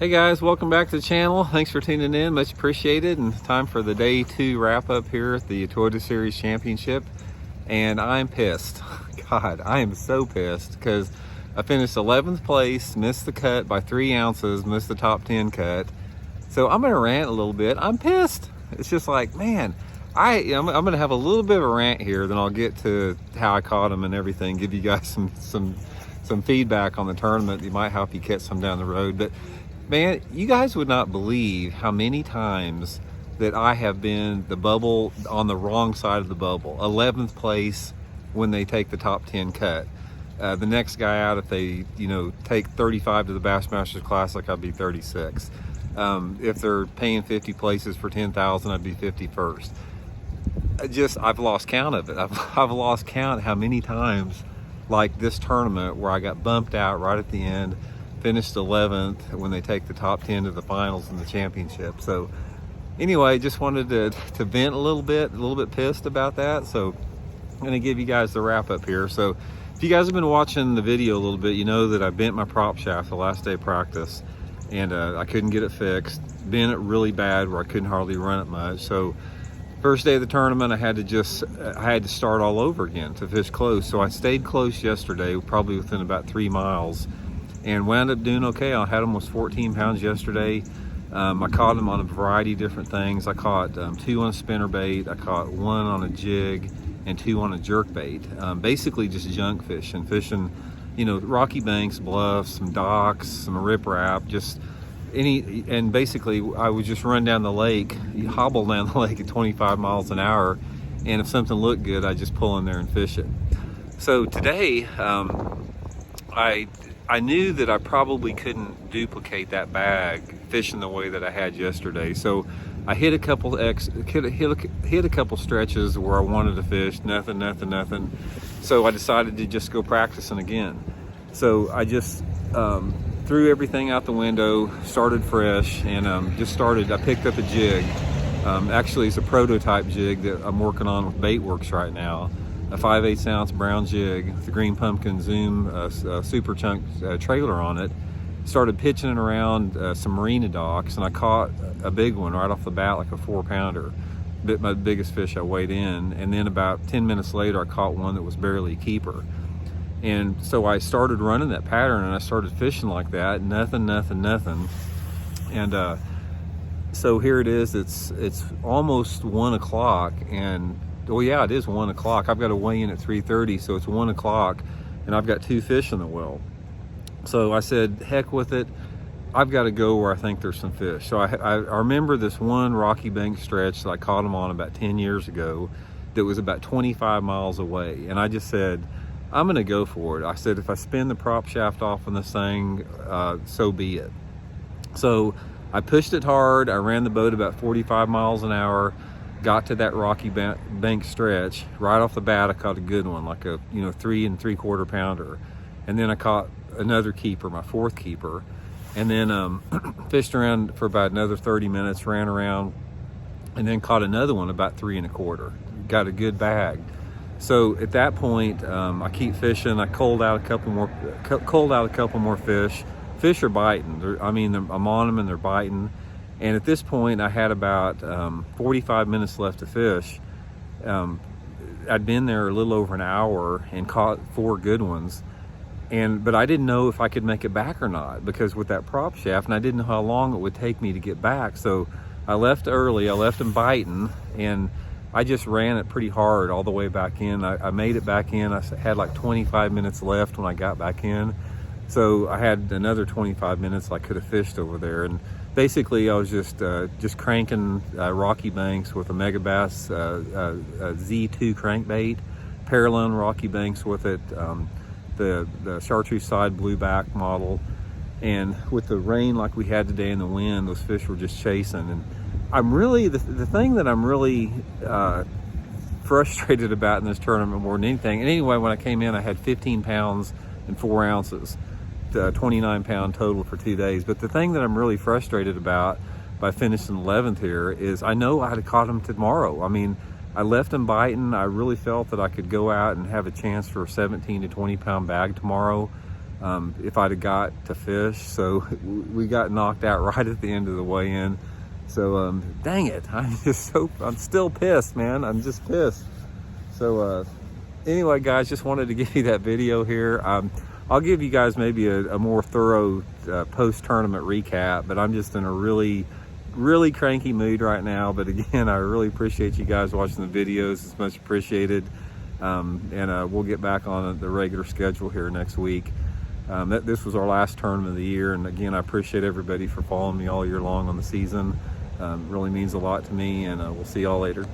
Hey guys, welcome back to the channel. Thanks for tuning in, much appreciated. And time for the day 2 wrap up here at the Toyota Series Championship. And I'm pissed. God, I am so pissed because I finished 11th place, missed the cut by 3 ounces, missed the top 10 cut. So I'm gonna rant a little bit. I'm pissed. It's just like, man, I'm gonna have a little bit of a rant here, then I'll get to how I caught them and everything, give you guys some feedback on the tournament that might help you catch some down the road. But man, you guys would not believe how many times that I have been the bubble on the wrong side of the bubble. 11th place when they take the top 10 cut. The next guy out, if they take 35 to the Bassmasters Classic, I'd be 36. If they're paying 50 places for 10,000, I'd be 51st. I've lost count of it. I've lost count how many times like this tournament where I got bumped out right at the end, finished 11th when they take the top 10 to the finals in the championship. So anyway, just wanted to vent a little bit pissed about that. So I'm going to give you guys the wrap up here. So if you guys have been watching the video a little bit, you know that I bent my prop shaft the last day of practice, and I couldn't get it fixed. Bent it really bad where I couldn't hardly run it much. So first day of the tournament, I had to start all over again to fish close. So I stayed close yesterday, probably within about 3 miles, and wound up doing okay. I had almost 14 pounds yesterday. I caught them on a variety of different things. I caught 2 on a spinnerbait, I caught 1 on a jig, and 2 on a jerkbait. Basically just junk fishing, rocky banks, bluffs, some docks, some riprap, and basically I would just run down the lake, hobble down the lake at 25 miles an hour, and if something looked good, I'd just pull in there and fish it. So today, I knew that I probably couldn't duplicate that bag fishing the way that I had yesterday. So I hit a couple stretches where I wanted to fish, nothing. So I decided to just go practicing again. So I just threw everything out the window, started fresh, and I picked up a jig. Actually, it's a prototype jig that I'm working on with Baitworks right now. A 5/8 ounce brown jig with the green pumpkin zoom super chunk trailer on it. Started pitching it around some marina docks, and I caught a big one right off the bat, like a 4-pounder. Bit my biggest fish I weighed in, and then about 10 minutes later I caught one that was barely a keeper. And so I started running that pattern, and I started fishing like that, nothing. And so here it is, it's almost 1 o'clock, and well, yeah, it is 1 o'clock. I've got to weigh in at 3:30, so it's 1 o'clock, and I've got 2 fish in the well. So I said, heck with it. I've got to go where I think there's some fish. So I remember this one rocky bank stretch that I caught them on about 10 years ago that was about 25 miles away. And I just said, I'm going to go for it. I said, if I spin the prop shaft off on this thing, so be it. So I pushed it hard. I ran the boat about 45 miles an hour. Got to that rocky bank stretch. Right off the bat, I caught a good one, like a 3 3/4 pounder. And then I caught another keeper, my 4th keeper. And then fished around for about another 30 minutes, ran around, and then caught another one about 3 1/4. Got a good bag. So at that point, I keep fishing. I culled out a couple more fish. Fish are biting. I'm on them and they're biting. And at this point, I had about 45 minutes left to fish. I'd been there a little over an hour and caught 4 good ones. But I didn't know if I could make it back or not, because with that prop shaft, and I didn't know how long it would take me to get back. So I left early. I left them biting, and I just ran it pretty hard all the way back in. I made it back in. I had like 25 minutes left when I got back in. So I had another 25 minutes I could have fished over there. And basically I was just cranking rocky banks with a Megabass Z2 crankbait, paralleling rocky banks with it, the chartreuse side blueback model. And with the rain like we had today and the wind, those fish were just chasing. And I'm really, the thing that I'm really frustrated about in this tournament more than anything, and anyway, when I came in, I had 15 pounds and 4 ounces, 29 pound total for 2 days. But the thing that I'm really frustrated about by finishing 11th here is I know I'd have caught them tomorrow. I mean, I left them biting. I really felt that I could go out and have a chance for a 17 to 20 pound bag tomorrow. if I'd have got to fish. So we got knocked out right at the end of the weigh-in. So dang it, I'm still pissed, man. I'm just pissed. So anyway, guys, just wanted to give you that video here. I'll give you guys maybe a more thorough post-tournament recap, but I'm just in a really cranky mood right now. But again, I really appreciate you guys watching the videos. It's much appreciated. And we'll get back on the regular schedule here next week. This was our last tournament of the year, and again, I appreciate everybody for following me all year long on the season. Really means a lot to me, and we'll see y'all later.